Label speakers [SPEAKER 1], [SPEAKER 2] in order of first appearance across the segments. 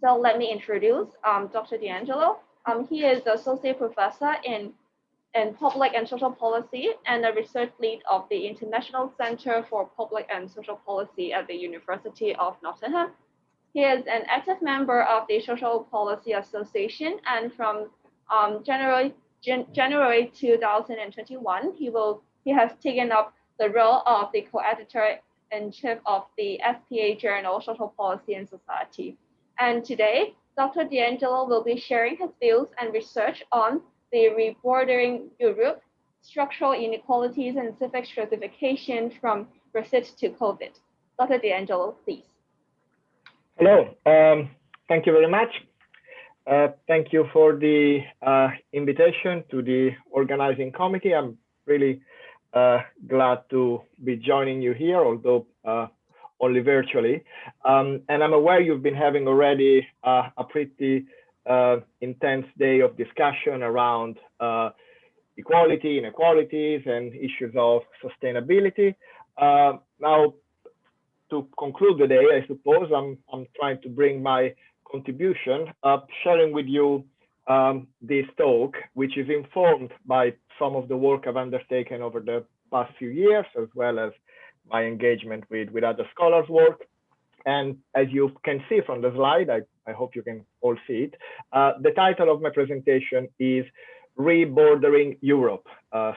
[SPEAKER 1] So let me introduce Dr. D'Angelo. He is Associate Professor in Public and Social Policy and a research lead of the International Center for Public and Social Policy at the University of Nottingham. He is an active member of the Social Policy Association, and from January 2021, he has taken up the role of the co-editor-in-chief of the SPA journal Social Policy and Society. And today, Dr. D'Angelo will be sharing his views and research on the Rebordering Europe, structural inequalities and civic stratification from Brexit to COVID. Dr. D'Angelo, please.
[SPEAKER 2] Hello, thank you very much. Thank you for the invitation to the organizing committee. I'm really glad to be joining you here, although only virtually. And I'm aware you've been having already a pretty intense day of discussion around equality, inequalities, and issues of sustainability. Now, to conclude the day, I suppose I'm trying to bring my contribution, sharing with you this talk, which is informed by some of the work I've undertaken over the past few years, as well as my engagement with other scholars' work. And as you can see from the slide, I hope you can all see it, the title of my presentation is Rebordering Europe,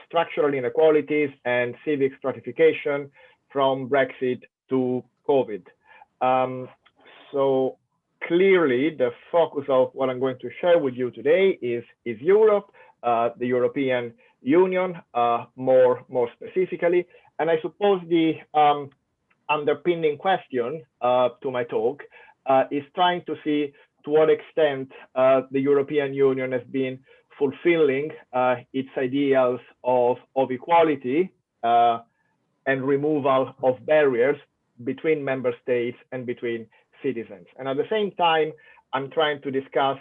[SPEAKER 2] Structural Inequalities and Civic Stratification from Brexit to COVID. So clearly the focus of what I'm going to share with you today is Europe, the European Union, more specifically. And I suppose the underpinning question to my talk is trying to see to what extent the European Union has been fulfilling its ideals of equality and removal of barriers between member states and between citizens. And at the same time, I'm trying to discuss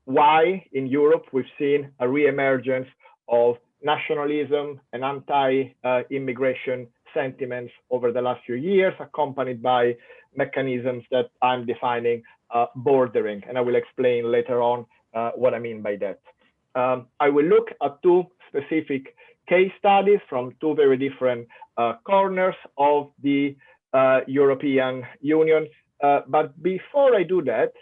[SPEAKER 2] why in Europe we've seen a reemergence of nationalism and anti-immigration sentiments over the last few years, accompanied by mechanisms that I'm defining bordering. And I will explain later on what I mean by that. I will look at two specific case studies from two very different corners of the European Union. But before I do that,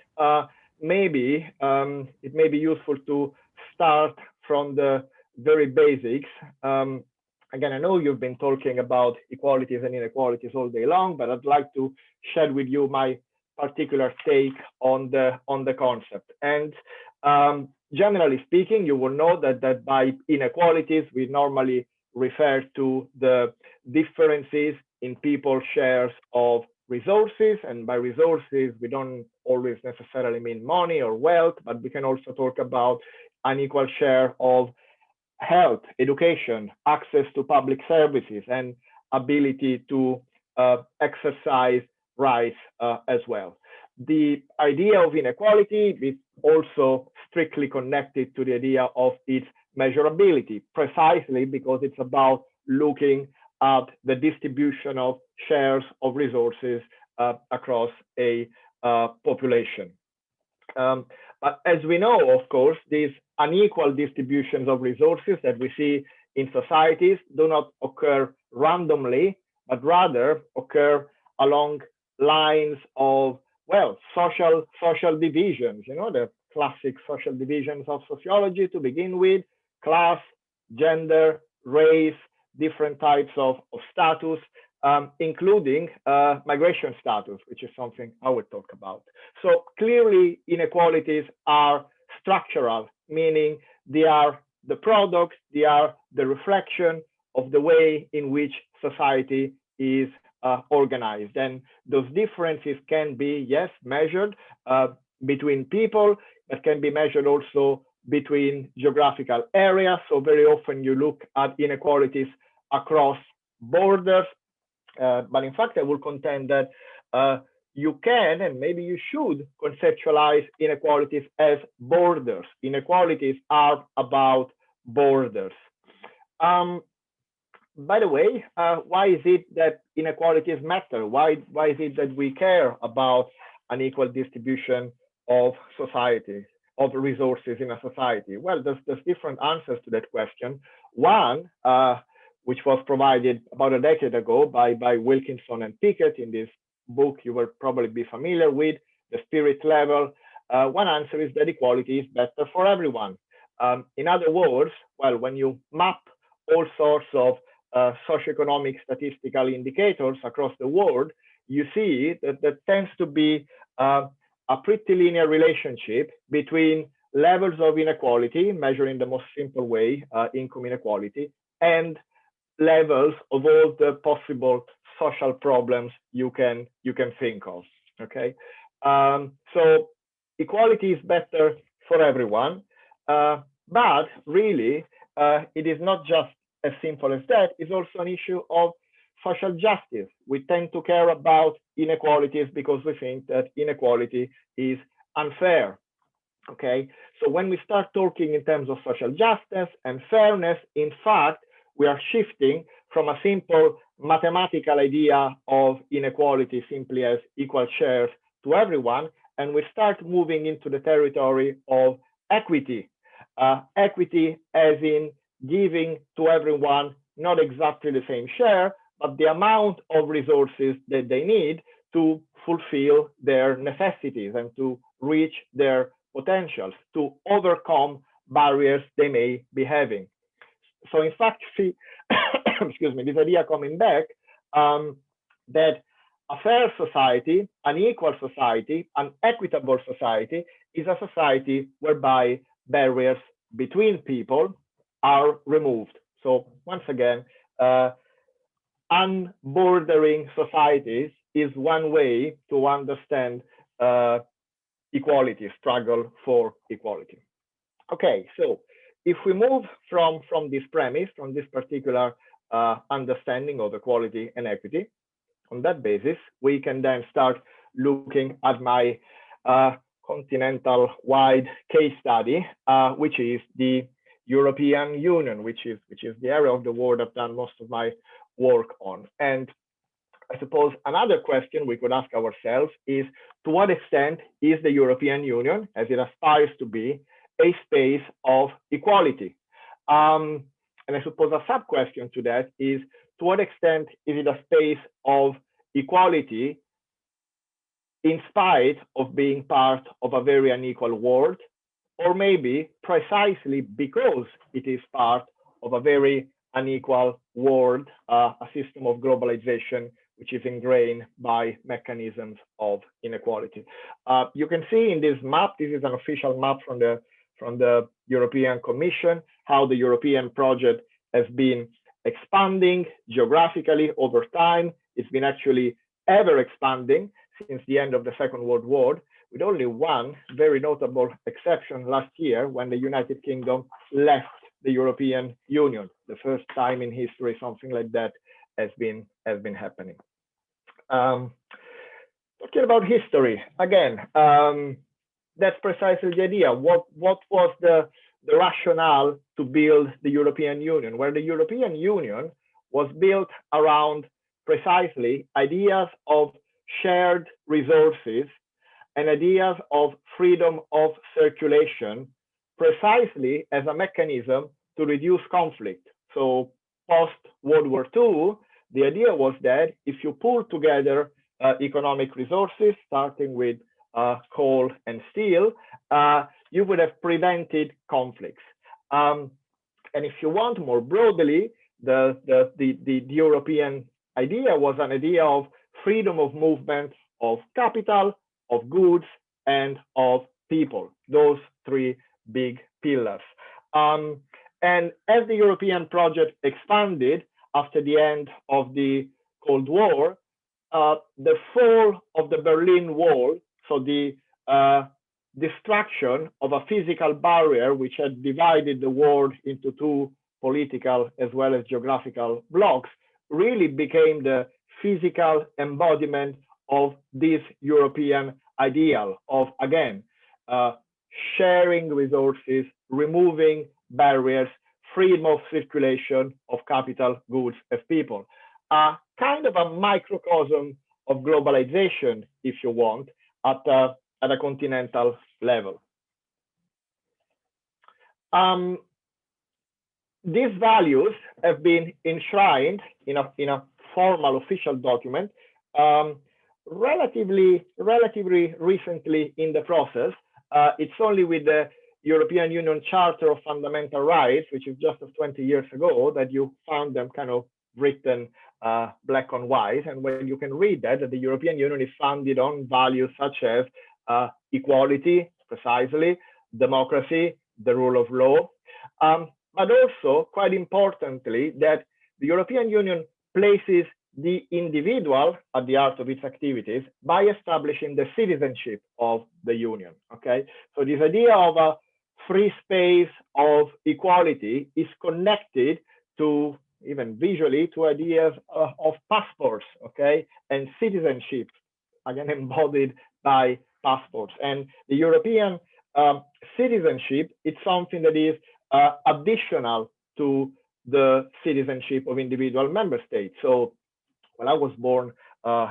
[SPEAKER 2] maybe it may be useful to start from the very basics. Again, I know you've been talking about equalities and inequalities all day long, but I'd like to share with you my particular take on the concept. And generally speaking, you will know that by inequalities, we normally refer to the differences in people's shares of resources. And by resources, we don't always necessarily mean money or wealth, but we can also talk about an equal share of health, education, access to public services, and ability to exercise rights as well. The idea of inequality is also strictly connected to the idea of its measurability, precisely because it's about looking at the distribution of shares of resources across a population. But as we know, of course, these unequal distributions of resources that we see in societies do not occur randomly, but rather occur along lines of, well, social divisions, you know, the classic social divisions of sociology to begin with: class, gender, race, different types of status, including migration status, which is something I will talk about. So clearly inequalities are structural, meaning they are the product, they are the reflection of the way in which society is organized. And those differences can be, yes, measured between people, but can be measured also between geographical areas. So very often you look at inequalities across borders, but in fact I will contend that you can, and maybe you should, conceptualize inequalities as borders. Inequalities are about borders. By the way, why is it that inequalities matter? Why is it that we care about unequal distribution of society, of resources in a society? Well, there's different answers to that question. One, which was provided about a decade ago by Wilkinson and Pickett in this book you will probably be familiar with, The Spirit Level. One answer is that equality is better for everyone. In other words, well, when you map all sorts of socioeconomic statistical indicators across the world, you see that there tends to be a pretty linear relationship between levels of inequality, measured in the most simple way, income inequality, and levels of all the possible social problems you can think of. Okay, so equality is better for everyone, but really it is not just as simple as that. It's also an issue of social justice. We tend to care about inequalities because we think that inequality is unfair. Okay, so when we start talking in terms of social justice and fairness, in fact, we are shifting from a simple mathematical idea of inequality simply as equal shares to everyone, and we start moving into the territory of equity. Equity as in giving to everyone not exactly the same share, but the amount of resources that they need to fulfill their necessities and to reach their potentials, to overcome barriers they may be having. So in fact, see, excuse me, this idea coming back, that a fair society, an equal society, an equitable society is a society whereby barriers between people are removed. So once again, unbordering societies is one way to understand equality, struggle for equality. Okay, so if we move from this premise, from this particular understanding of equality and equity, on that basis, we can then start looking at my continental-wide case study, which is the European Union, which is the area of the world I've done most of my work on. And I suppose another question we could ask ourselves is, to what extent is the European Union, as it aspires to be, a space of equality? And I suppose a sub-question to that is, to what extent is it a space of equality in spite of being part of a very unequal world, or maybe precisely because it is part of a very unequal world, a system of globalization which is ingrained by mechanisms of inequality. You can see in this map, this is an official map from the European Commission, how the European project has been expanding geographically over time. It's been actually ever expanding since the end of the Second World War, with only one very notable exception last year when the United Kingdom left the European Union. The first time in history something like that has been happening. Talking about history, again, that's precisely the idea. What was the rationale to build the European Union? Where the European Union was built around precisely ideas of shared resources and ideas of freedom of circulation, precisely as a mechanism to reduce conflict. So post-World War II, the idea was that if you pull together economic resources, starting with coal and steel, you would have prevented conflicts. And if you want more broadly, the European idea was an idea of freedom of movement of capital, of goods, and of people, those three big pillars. And as the European project expanded after the end of the Cold War, the fall of the Berlin Wall, so the destruction of a physical barrier which had divided the world into two political as well as geographical blocks, really became the physical embodiment of this European ideal of, again, sharing resources, removing barriers, freedom of circulation of capital, goods, and people. Kind of a microcosm of globalization, if you want, at a continental level. These values have been enshrined in a formal official document relatively recently in the process. It's only with the European Union Charter of Fundamental Rights, which is just of 20 years ago, that you found them kind of written black on white. And when you can read that the European Union is founded on values such as equality, precisely, democracy, the rule of law, but also, quite importantly, that the European Union places the individual at the heart of its activities by establishing the citizenship of the Union, okay? So this idea of a free space of equality is connected to, even visually, to ideas of passports, okay? And citizenship, again, embodied by passports. And the European citizenship, it's something that is additional to the citizenship of individual member states. So, well, I was born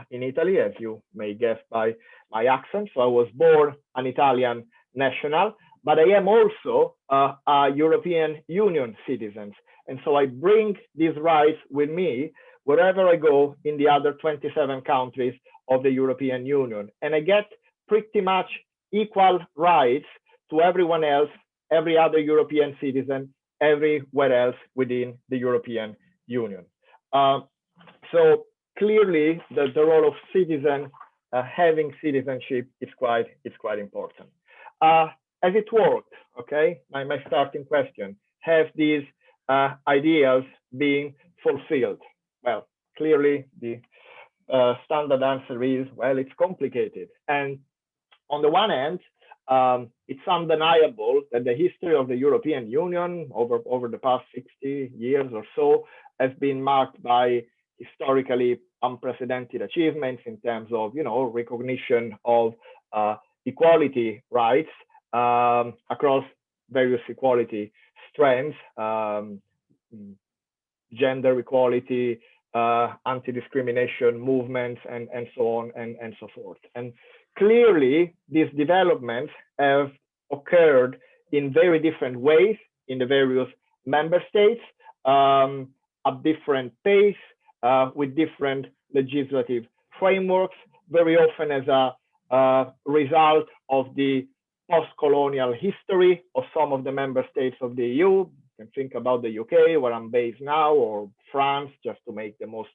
[SPEAKER 2] in Italy, as you may guess by my accent. So I was born an Italian national, but I am also a European Union citizen. And so I bring these rights with me wherever I go in the other 27 countries of the European Union. And I get pretty much equal rights to everyone else, every other European citizen, everywhere else within the European Union. So clearly, the role of citizen, having citizenship is quite important. As it worked, okay, my starting question, have these ideals been fulfilled? Well, clearly the standard answer is, well, it's complicated. And on the one hand, it's undeniable that the history of the European Union over the past 60 years or so has been marked by historically unprecedented achievements in terms of, recognition of equality rights across various equality strands, gender equality, anti-discrimination movements, and so on and so forth. And clearly, these developments have occurred in very different ways in the various member states, at different pace, with different legislative frameworks, very often as a result of the post-colonial history of some of the member states of the EU. You can think about the UK, where I'm based now, or France, just to make the most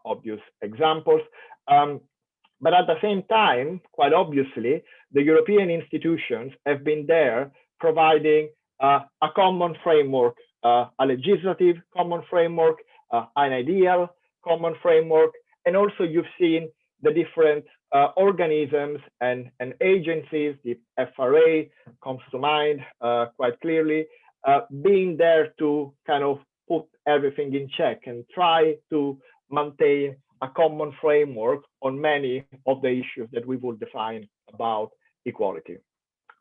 [SPEAKER 2] obvious examples. But at the same time, quite obviously, the European institutions have been there providing a common framework, a legislative common framework, an ideal common framework, and also you've seen the different organisms and agencies, the FRA comes to mind quite clearly, being there to kind of put everything in check and try to maintain a common framework on many of the issues that we will define about equality.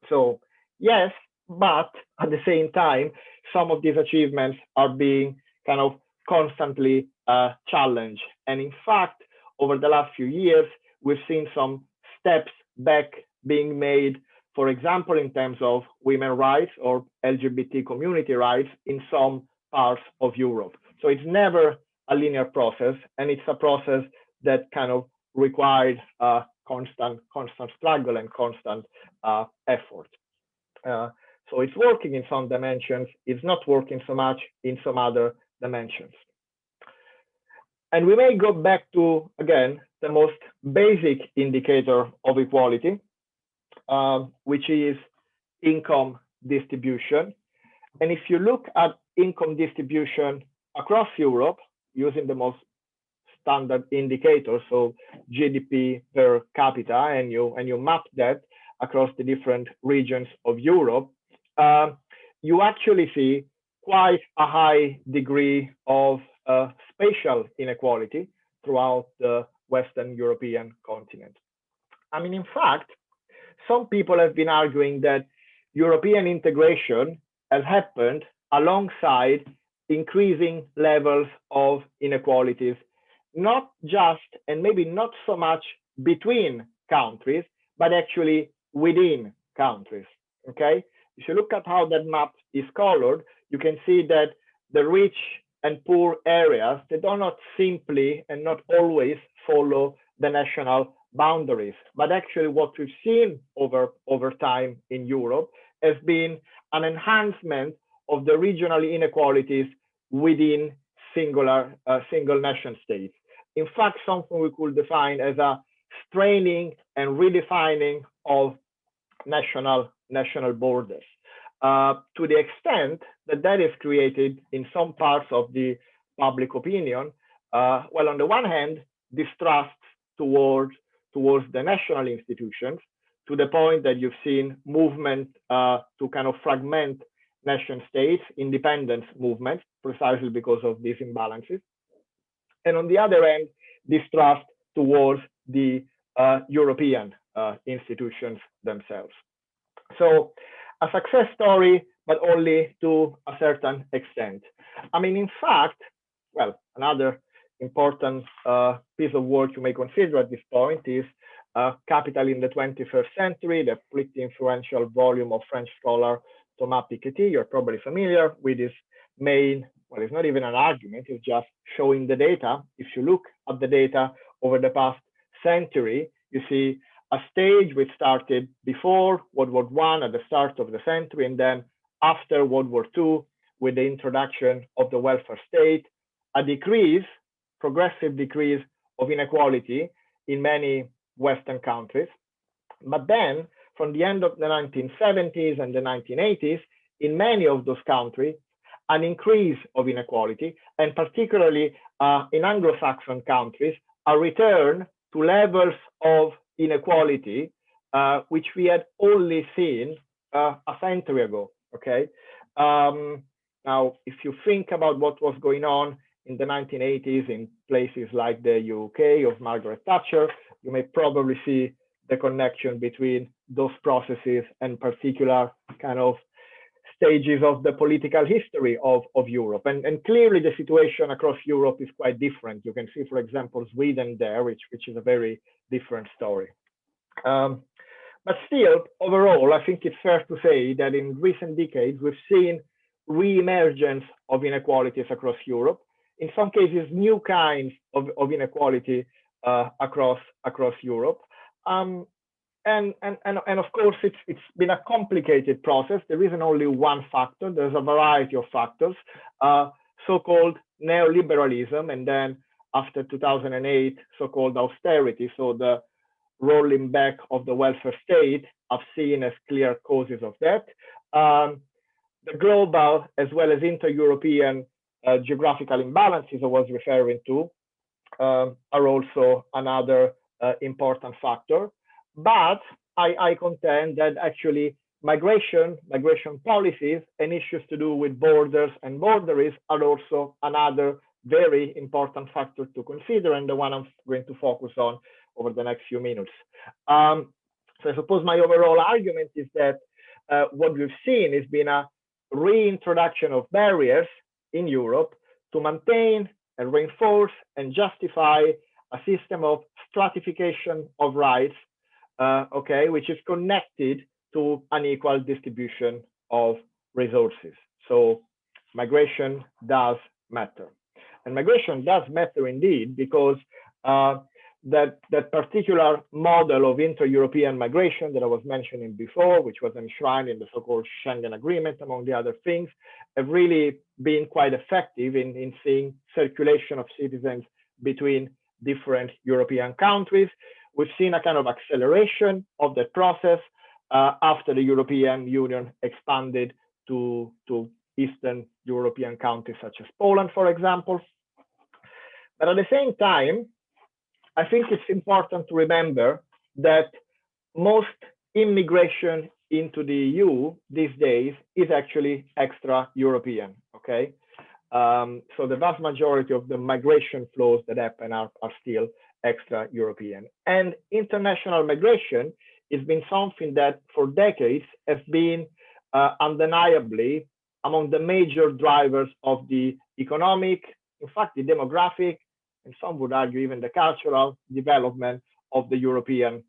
[SPEAKER 2] So yes, but at the same time, some of these achievements are being kind of constantly challenged. And in fact, over the last few years, we've seen some steps back being made, for example, in terms of women's rights or LGBT community rights in some parts of Europe. So it's never a linear process, and it's a process that kind of requires constant struggle and constant effort. So it's working in some dimensions, it's not working so much in some other dimensions. And we may go back to, again, the most basic indicator of equality, which is income distribution. And if you look at income distribution across Europe, using the most standard indicator, so GDP per capita, and you map that across the different regions of Europe, you actually see quite a high degree of spatial inequality throughout the Western European continent. I mean, in fact, some people have been arguing that European integration has happened alongside increasing levels of inequalities, not just, and maybe not so much between countries, but actually within countries, okay? If you look at how that map is colored, you can see that the rich and poor areas, they do not simply and not always follow the national boundaries, but actually what we've seen over time in Europe has been an enhancement of the regional inequalities within single nation states. In fact, something we could define as a straining and redefining of national borders, to the extent that that is created in some parts of the public opinion, well, on the one hand, distrust towards the national institutions, to the point that you've seen movement to kind of fragment nation states, independence movements, precisely because of these imbalances. And on the other end, distrust towards the European institutions themselves. So a success story, but only to a certain extent. I mean, in fact, well, another important piece of work you may consider at this point is Capital in the 21st Century, the pretty influential volume of French scholar Thomas Piketty. You're probably familiar with his main, well, it's not even an argument, it's just showing the data. If you look at the data over the past century, you see a stage which started before World War I at the start of the century, and then after World War II, with the introduction of the welfare state, a decrease, progressive decrease of inequality in many Western countries. But then from the end of the 1970s and the 1980s, in many of those countries, an increase of inequality, and particularly in Anglo-Saxon countries, a return to levels of inequality, which we had only seen a century ago, okay? Now, if you think about what was going on in the 1980s in places like the UK of Margaret Thatcher, you may probably see the connection between those processes and particular kind of stages of the political history of Europe. And clearly the situation across Europe is quite different. You can see, for example, Sweden there, which is a very different story. But still, overall, I think it's fair to say that in recent decades, we've seen re-emergence of inequalities across Europe. In some cases, new kinds of inequality across Europe. And of course, it's been a complicated process. There isn't only one factor. There's a variety of factors, so-called neoliberalism, and then after 2008, so-called austerity. So the rolling back of the welfare state I've seen as clear causes of that. The global as well as inter-European geographical imbalances I was referring to are also another important factor. But I contend that actually migration policies and issues to do with borders and borderies are also another very important factor to consider, and the one I'm going to focus on over the next few minutes. So I suppose my overall argument is that what we've seen has been a reintroduction of barriers in Europe to maintain and reinforce and justify a system of stratification of rights, okay, which is connected to unequal distribution of resources. So migration does matter. And migration does matter indeed, because that particular model of inter-European migration that I was mentioning before, which was enshrined in the so-called Schengen Agreement, among the other things, have really been quite effective in seeing circulation of citizens between different European countries. We've seen a kind of acceleration of that process after the European Union expanded to Eastern European countries such as Poland, for example. But at the same time, I think it's important to remember that most immigration into the EU these days is actually extra-European, okay? So the vast majority of the migration flows that happen are still extra-European. And international migration has been something that for decades has been undeniably among the major drivers of the economic, in fact, the demographic, and some would argue even the cultural development of the European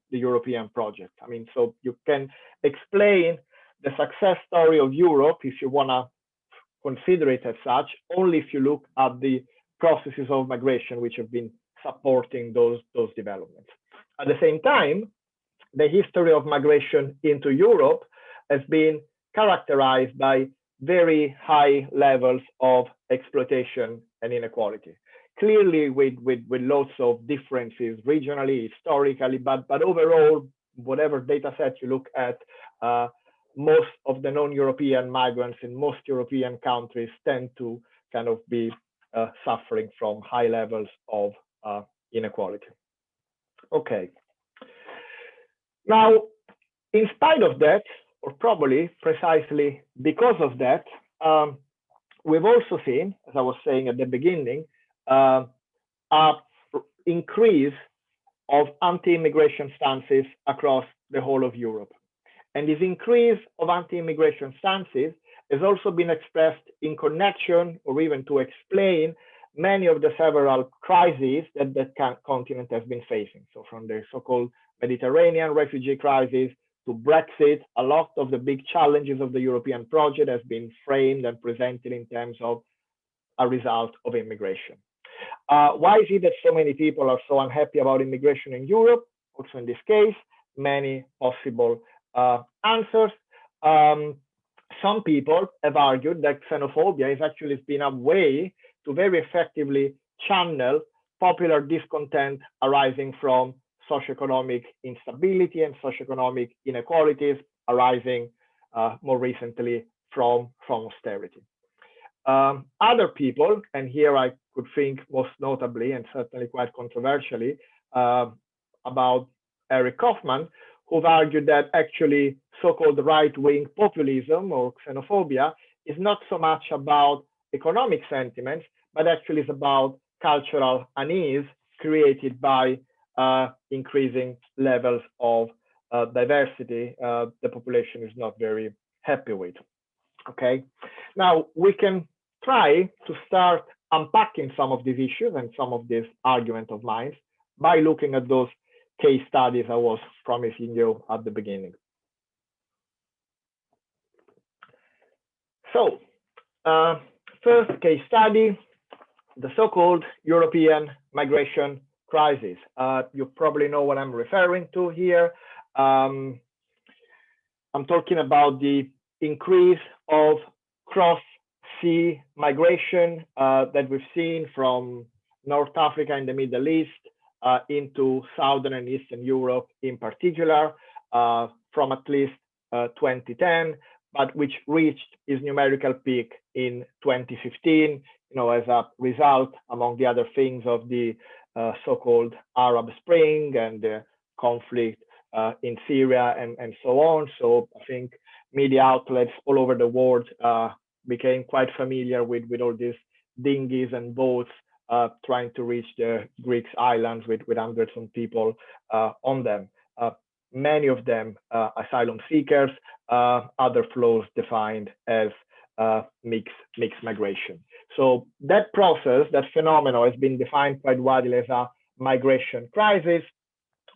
[SPEAKER 2] project. I mean, so you can explain the success story of Europe, if you want to consider it as such, only if you look at the processes of migration which have been supporting those developments. At the same time, the history of migration into Europe has been characterized by very high levels of exploitation and inequality. Clearly with lots of differences regionally, historically, but overall, whatever data set you look at, most of the non-European migrants in most European countries tend to kind of be suffering from high levels of inequality. Okay. Now, in spite of that, or probably precisely because of that, we've also seen, as I was saying at the beginning, an increase of anti-immigration stances across the whole of Europe. And this increase of anti-immigration stances has also been expressed in connection or even to explain many of the several crises that the continent has been facing. So from the so-called Mediterranean refugee crisis to Brexit, a lot of the big challenges of the European project has been framed and presented in terms of a result of immigration. Why is it that so many people are so unhappy about immigration in Europe? Also in this case, many possible answers. Some people have argued that xenophobia has actually been a way to very effectively channel popular discontent arising from socioeconomic instability and socioeconomic inequalities arising more recently from austerity. Other people, and here I could think most notably and certainly quite controversially about Eric Kaufman, who've argued that actually so-called right-wing populism or xenophobia is not so much about economic sentiments, but actually is about cultural unease created by increasing levels of diversity the population is not very happy with. Okay, now we can try to start unpacking some of these issues and some of these arguments of mine by looking at those case studies I was promising you at the beginning. So, first case study, the so-called European migration crisis. You probably know what I'm referring to here. I'm talking about the increase of cross-sea migration that we've seen from North Africa and the Middle East into Southern and Eastern Europe in particular, from at least 2010, but which reached its numerical peak in 2015, as a result, among the other things, of the so-called Arab Spring and the conflict in Syria and so on. So I think media outlets all over the world became quite familiar with all these dinghies and boats trying to reach the Greek islands with hundreds of people on them. Many of them asylum seekers, other flows defined as mixed migration. So that process, that phenomenon has been defined quite widely as a migration crisis,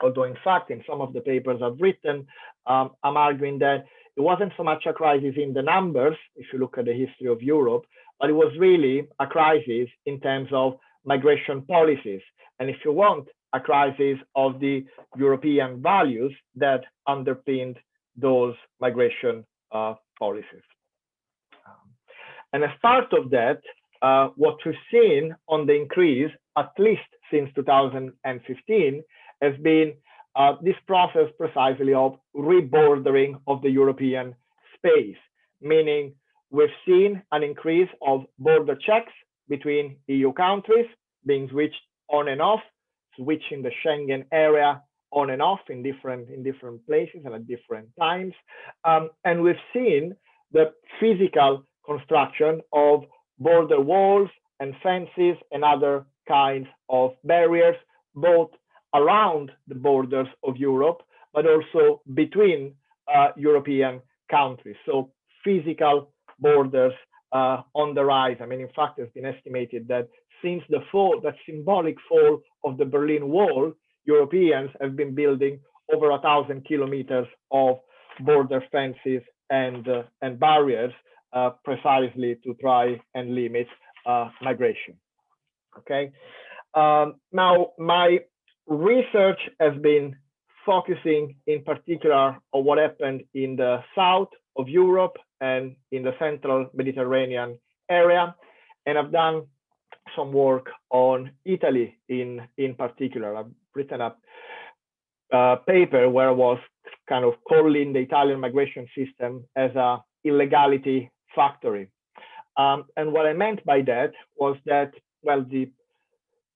[SPEAKER 2] although in fact, in some of the papers I've written, I'm arguing that it wasn't so much a crisis in the numbers, if you look at the history of Europe, but it was really a crisis in terms of migration policies. And if you want, a crisis of the European values that underpinned those migration policies. And as part of that, what we've seen on the increase, at least since 2015, has been this process precisely of rebordering of the European space, meaning we've seen an increase of border checks between EU countries being switched on and off, switching the Schengen area on and off in different places and at different times. And we've seen the physical construction of border walls and fences and other kinds of barriers, both around the borders of Europe, but also between European countries. So physical borders on the rise. I mean, in fact, it's been estimated that since the fall, that symbolic fall of the Berlin Wall, Europeans have been building over 1,000 kilometers of border fences and barriers precisely to try and limit migration. Okay. Now, my research has been focusing in particular on what happened in the south of Europe and in the central Mediterranean area. And I've done some work on Italy in particular. I've written a paper where I was kind of calling the Italian migration system as a illegality factory. And what I meant by that was that, well, the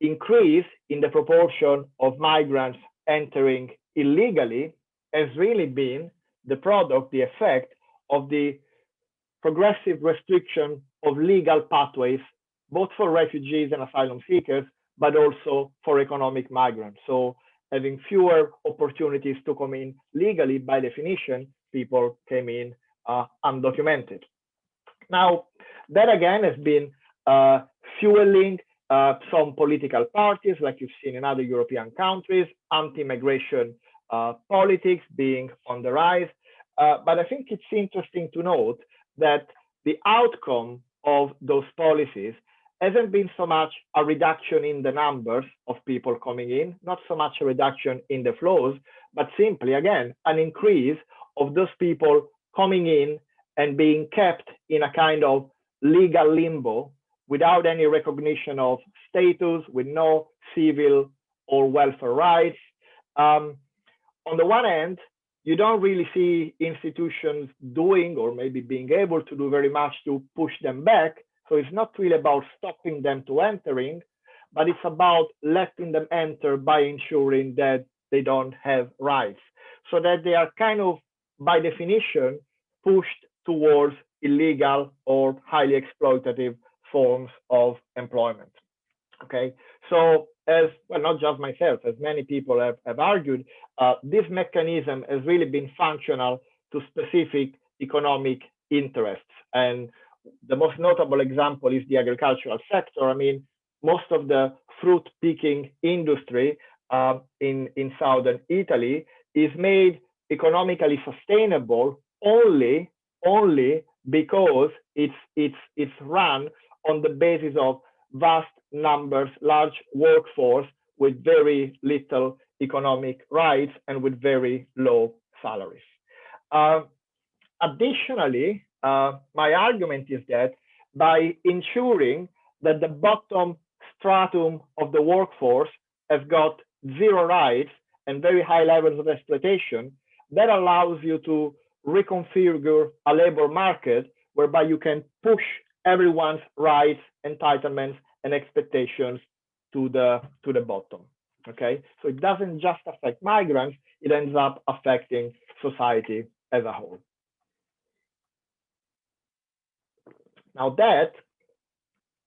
[SPEAKER 2] increase in the proportion of migrants entering illegally has really been the product, the effect of the progressive restriction of legal pathways, both for refugees and asylum seekers, but also for economic migrants. So having fewer opportunities to come in legally, by definition, people came in undocumented. Now, that again has been fueling some political parties, like you've seen in other European countries, anti-immigration politics being on the rise. But I think it's interesting to note that the outcome of those policies hasn't been so much a reduction in the numbers of people coming in, not so much a reduction in the flows, but simply, again, an increase of those people coming in and being kept in a kind of legal limbo without any recognition of status, with no civil or welfare rights. On the one hand, you don't really see institutions doing or maybe being able to do very much to push them back. So it's not really about stopping them to entering, but it's about letting them enter by ensuring that they don't have rights, so that they are kind of, by definition, pushed towards illegal or highly exploitative forms of employment. Okay, so as well, not just myself, as many people have argued, this mechanism has really been functional to specific economic interests. And the most notable example is the agricultural sector. I mean, most of the fruit picking industry in southern Italy is made economically sustainable only because it's run on the basis of vast numbers, large workforce with very little economic rights and with very low salaries. Additionally, my argument is that by ensuring that the bottom stratum of the workforce has got zero rights and very high levels of exploitation, that allows you to reconfigure a labor market whereby you can push everyone's rights, entitlements, and expectations to the bottom. Okay, so it doesn't just affect migrants; it ends up affecting society as a whole. Now that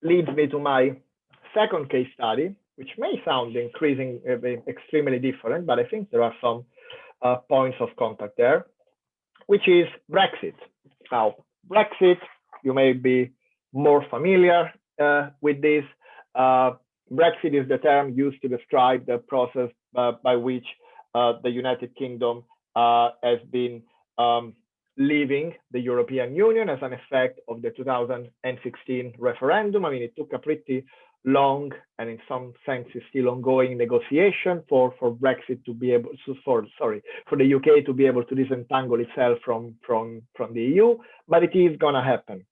[SPEAKER 2] leads me to my second case study, which may sound extremely different, but I think there are some points of contact there, which is Brexit. Now, Brexit, you may be more familiar with this. Brexit is the term used to describe the process by which the United Kingdom has been leaving the European Union as an effect of the 2016 referendum. I mean, it took a pretty long and in some senses still ongoing negotiation for Brexit to be able to, for the UK to be able to disentangle itself from the EU, but it is going to happen.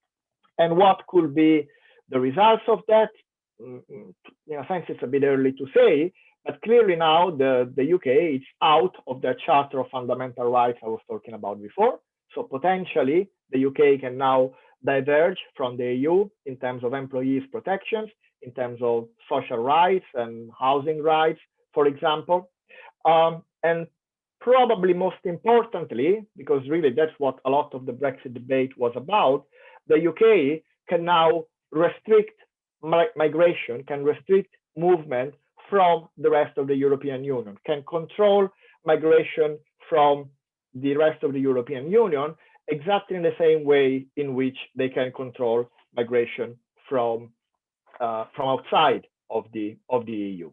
[SPEAKER 2] And what could be the results of that? In a sense, it's a bit early to say, but clearly now the UK is out of the Charter of Fundamental Rights I was talking about before. So potentially the UK can now diverge from the EU in terms of employees' protections, in terms of social rights and housing rights, for example. And probably most importantly, because really that's what a lot of the Brexit debate was about, the UK can now restrict migration, can restrict movement from the rest of the European Union, can control migration from the rest of the European Union exactly in the same way in which they can control migration from outside of the EU.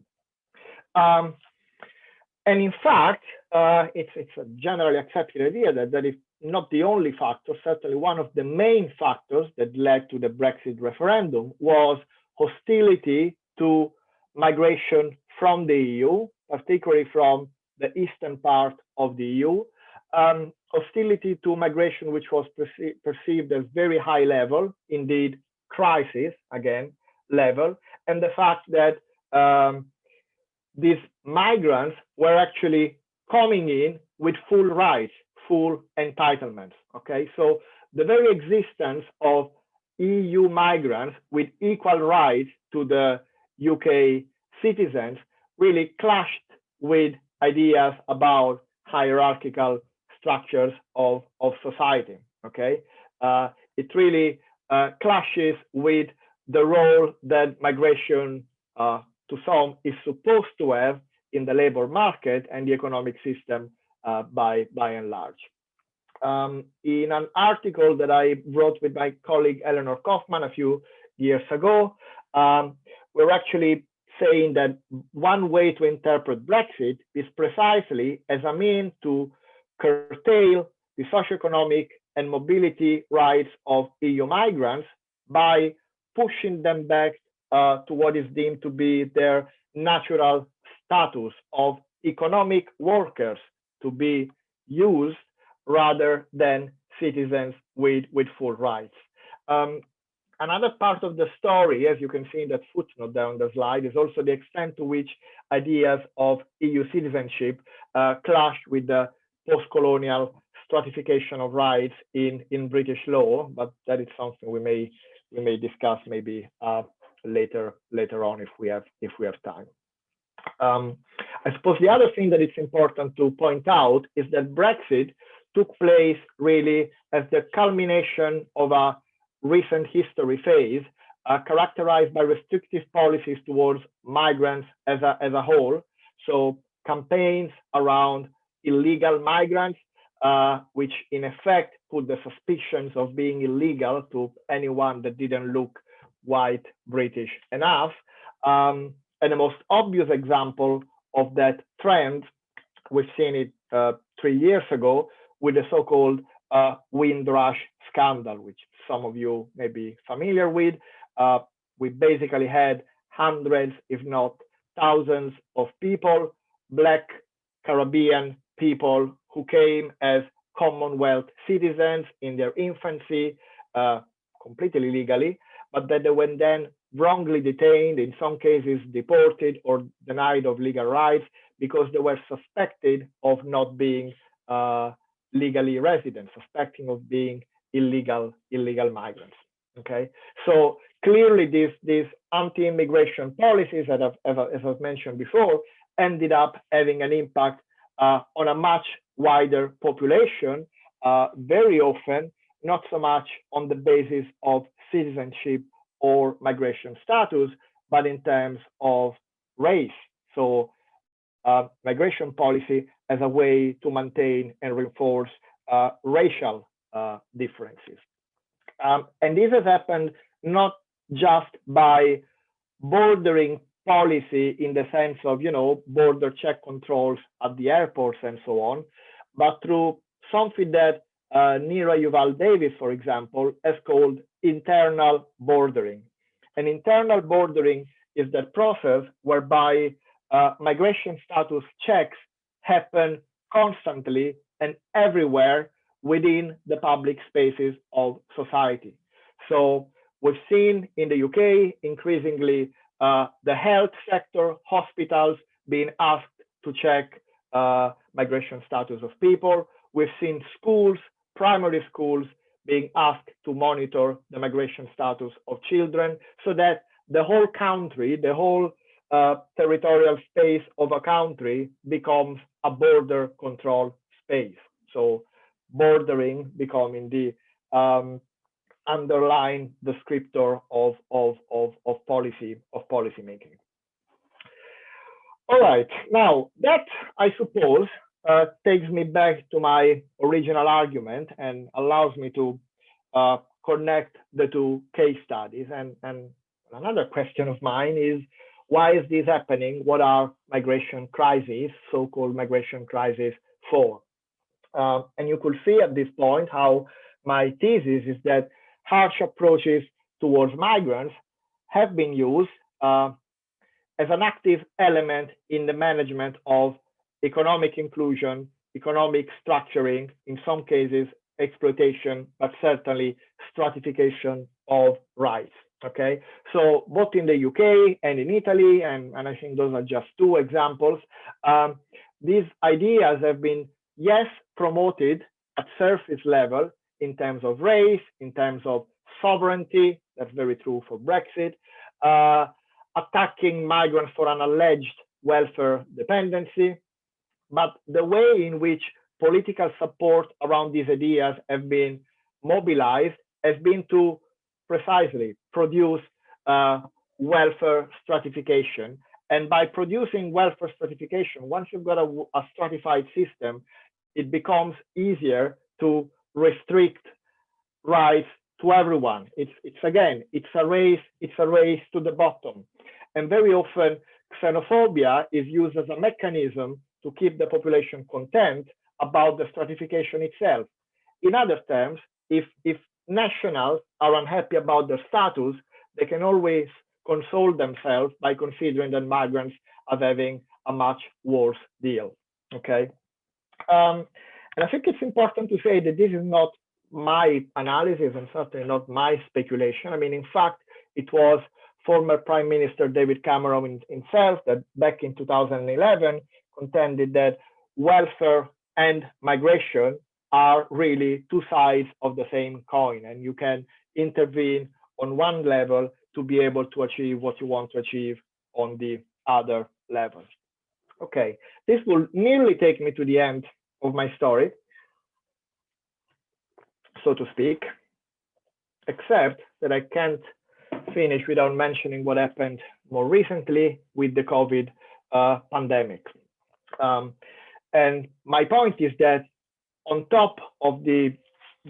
[SPEAKER 2] And in fact, it's a generally accepted idea that is not the only factor. Certainly one of the main factors that led to the Brexit referendum was hostility to migration from the EU, particularly from the eastern part of the EU, hostility to migration which was perceived as very high level, indeed crisis, again, level, and the fact that these migrants were actually coming in with full rights, full entitlements, okay? So the very existence of EU migrants with equal rights to the UK citizens really clashed with ideas about hierarchical structures of society, okay? It really clashes with the role that migration to some is supposed to have in the labor market and the economic system by and large. In an article that I wrote with my colleague Eleanor Kaufman a few years ago, we're actually saying that one way to interpret Brexit is precisely as a means to curtail the socioeconomic and mobility rights of EU migrants by pushing them back to what is deemed to be their natural status of economic workers to be used rather than citizens with full rights. Another part of the story, as you can see in that footnote down the slide, is also the extent to which ideas of EU citizenship clashed with the post-colonial stratification of rights in British law, but that is something we may discuss maybe later on if we have time. I suppose the other thing that it's important to point out is that Brexit took place really as the culmination of a recent history phase characterized by restrictive policies towards migrants as a whole. So campaigns around illegal migrants, which in effect put the suspicions of being illegal to anyone that didn't look white British enough. And the most obvious example of that trend, we've seen it 3 years ago with the so-called Windrush scandal, which some of you may be familiar with. We basically had hundreds, if not thousands of people, Black Caribbean people who came as Commonwealth citizens in their infancy, completely legally, but that they were then wrongly detained, in some cases deported or denied of legal rights because they were suspected of not being legally resident, suspecting of being illegal migrants. Okay, so clearly these anti-immigration policies that as I've mentioned before ended up having an impact on a much wider population, very often not so much on the basis of citizenship or migration status, but in terms of race. So migration policy as a way to maintain and reinforce racial differences. And this has happened not just by bordering policy in the sense of, border check controls at the airports and so on, but through something that Neera Yuval Davis, for example, has called internal bordering. And internal bordering is that process whereby migration status checks happen constantly and everywhere within the public spaces of society. So we've seen in the UK increasingly the health sector, hospitals being asked to check migration status of people. We've seen schools, primary schools, being asked to monitor the migration status of children, so that the whole country, the whole territorial space of a country becomes a border control space. So bordering becoming the underlying descriptor of policy making. All right, now that I suppose takes me back to my original argument and allows me to connect the two case studies. And another question of mine is, Why is this happening? What are migration crises, so-called migration crises, for? And you could see at this point how my thesis is that harsh approaches towards migrants have been used as an active element in the management of economic inclusion, economic structuring, in some cases exploitation, but certainly stratification of rights. Okay, so both in the UK and in Italy, and I think those are just two examples, these ideas have been, yes, promoted at surface level in terms of race, in terms of sovereignty, that's very true for Brexit, attacking migrants for an alleged welfare dependency, but the way in which political support around these ideas have been mobilized has been to precisely produce welfare stratification. And by producing welfare stratification, once you've got a stratified system, it becomes easier to restrict rights to everyone. It's a race to the bottom. And very often xenophobia is used as a mechanism to keep the population content about the stratification itself. In other terms, if nationals are unhappy about their status, they can always console themselves by considering that migrants are having a much worse deal. Okay, and I think it's important to say that this is not my analysis and certainly not my speculation. I mean, in fact, it was former Prime Minister David Cameron himself that back in 2011 contended that welfare and migration are really two sides of the same coin, and you can intervene on one level to be able to achieve what you want to achieve on the other level. Okay, this will nearly take me to the end of my story, so to speak, except that I can't finish without mentioning what happened more recently with the COVID pandemic. And my point is that on top of the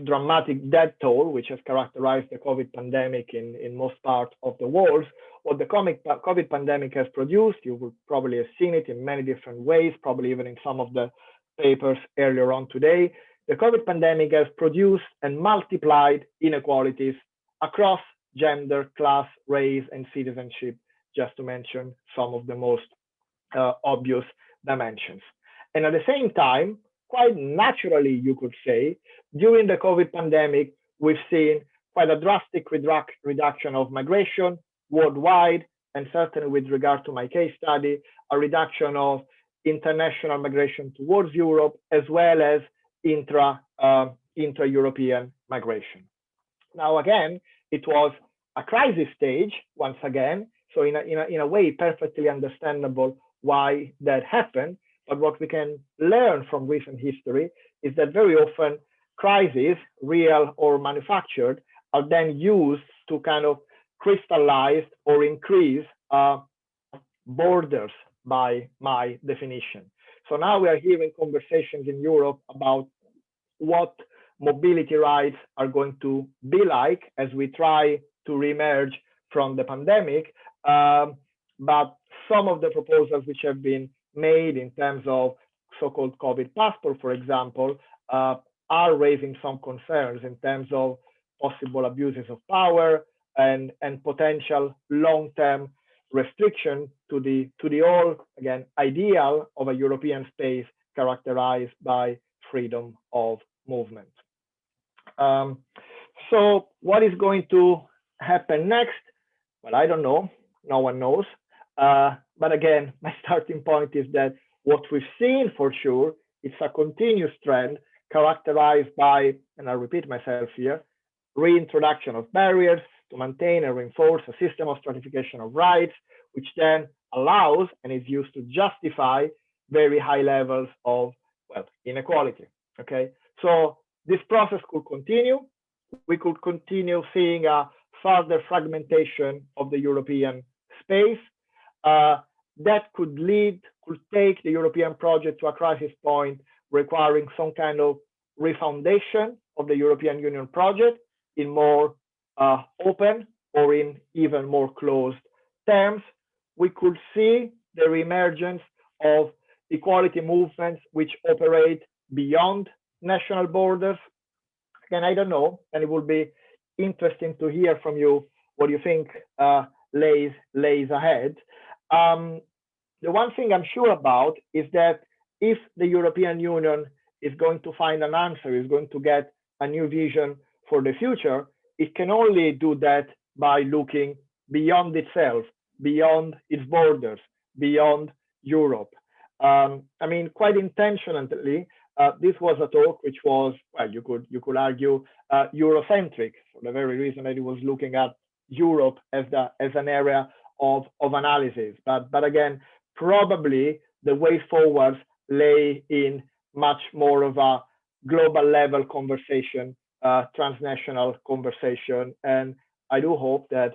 [SPEAKER 2] dramatic death toll, which has characterized the COVID pandemic in most parts of the world, what the COVID pandemic has produced, you will probably have seen it in many different ways, probably even in some of the papers earlier on today. The COVID pandemic has produced and multiplied inequalities across gender, class, race, and citizenship, just to mention some of the most obvious dimensions. And at the same time, quite naturally, you could say, during the COVID pandemic, we've seen quite a drastic reduction of migration worldwide, and certainly with regard to my case study, a reduction of international migration towards Europe, as well as intra-European migration. Now, again, it was a crisis stage, once again, so in a way, perfectly understandable why that happened. But what we can learn from recent history is that very often crises, real or manufactured, are then used to kind of crystallize or increase borders by my definition. So now we are hearing conversations in Europe about what mobility rights are going to be like as we try to reemerge from the pandemic. But some of the proposals which have been made in terms of so-called COVID passport, for example, are raising some concerns in terms of possible abuses of power and potential long-term restriction to the whole, again, ideal of a European space characterized by freedom of movement. So what is going to happen next? Well, I don't know. No one knows. But again, my starting point is that what we've seen for sure, it's a continuous trend characterized by, and I'll repeat myself here, reintroduction of barriers to maintain and reinforce a system of stratification of rights, which then allows and is used to justify very high levels of, well, inequality. Okay, so this process could continue. We could continue seeing a further fragmentation of the European space. That could take the European project to a crisis point, requiring some kind of refoundation of the European Union project in more open or in even more closed terms, we could see the reemergence of equality movements which operate beyond national borders. Again, I don't know, and it will be interesting to hear from you what you think lays ahead. The one thing I'm sure about is that if the European Union is going to find an answer, is going to get a new vision for the future, it can only do that by looking beyond itself, beyond its borders, beyond Europe. I mean, quite intentionally, this was a talk which was, well, you could argue Eurocentric, for the very reason that it was looking at Europe as an area of analysis. But again, probably the way forward lay in much more of a global level conversation, transnational conversation, and I do hope that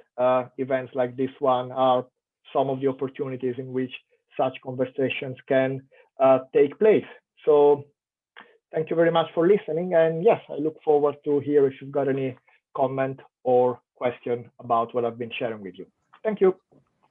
[SPEAKER 2] events like this one are some of the opportunities in which such conversations can take place. So thank you very much for listening. And yes, I look forward to hear if you've got any comment or question about what I've been sharing with you. Thank you.